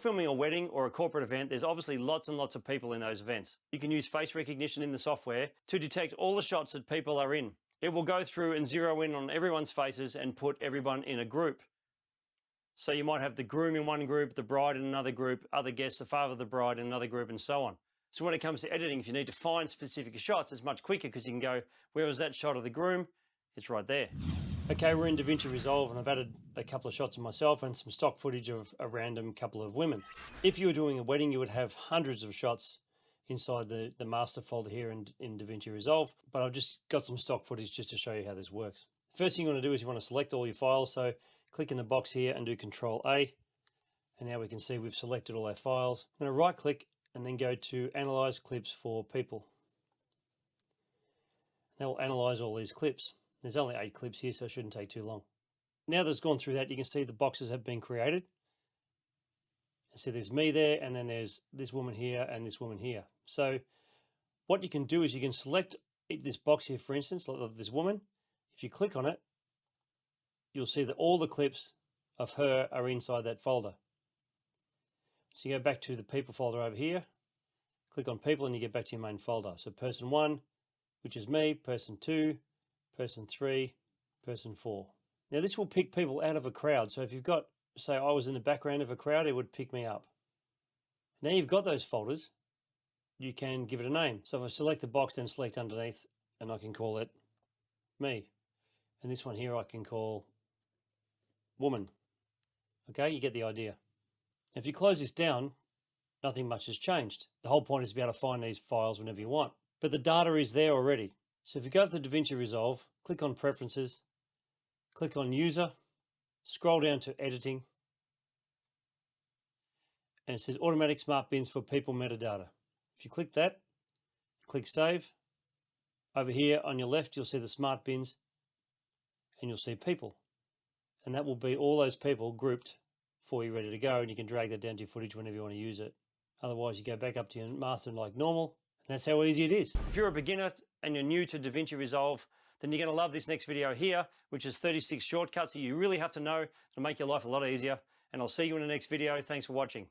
filming a wedding or a corporate event, there's obviously lots and lots of people in those events. You can use face recognition in the software to detect all the shots that people are in. It will go through and zero in on everyone's faces and put everyone in a group. So you might have the groom in one group, the bride in another group, other guests, the father of the bride in another group, and so on. So when it comes to editing, if you need to find specific shots, it's much quicker because you can go, where was that shot of the groom? It's right there. Okay, we're in DaVinci Resolve and I've added a couple of shots of myself and some stock footage of a random couple of women. If you were doing a wedding, you would have hundreds of shots inside the master folder here in DaVinci Resolve, but I've just got some stock footage just to show you how this works. First thing you want to do is you want to select all your files. So click in the box here and do Control A. And now we can see we've selected all our files. I'm going to right click and then go to Analyze Clips for People. That will analyze all these clips. There's only 8 clips here, so it shouldn't take too long. Now that it's gone through that, you can see the boxes have been created. And see there's me there, and then there's this woman here and this woman here. So what you can do is you can select this box here, for instance, of this woman. If you click on it, you'll see that all the clips of her are inside that folder. So you go back to the people folder over here, click on people, and you get back to your main folder. So person 1, which is me, person 2, person 3, person 4. Now this will pick people out of a crowd. So if you've got, say I was in the background of a crowd, it would pick me up. Now you've got those folders, you can give it a name. So if I select the box, then select underneath, and I can call it me. And this one here I can call woman. Okay, you get the idea. If you close this down, nothing much has changed. The whole point is to be able to find these files whenever you want. But the data is there already. So if you go up to DaVinci Resolve, click on Preferences, click on User, scroll down to Editing, and it says Automatic Smart Bins for People Metadata. If you click that, click Save. Over here on your left, you'll see the Smart Bins, and you'll see People. And that will be all those people grouped for you, ready to go, and you can drag that down to your footage whenever you want to use it. Otherwise, you go back up to your master like normal, and that's how easy it is. If you're a beginner and you're new to DaVinci Resolve, then you're going to love this next video here, which is 36 shortcuts that you really have to know to make your life a lot easier. And I'll see you in the next video. Thanks for watching.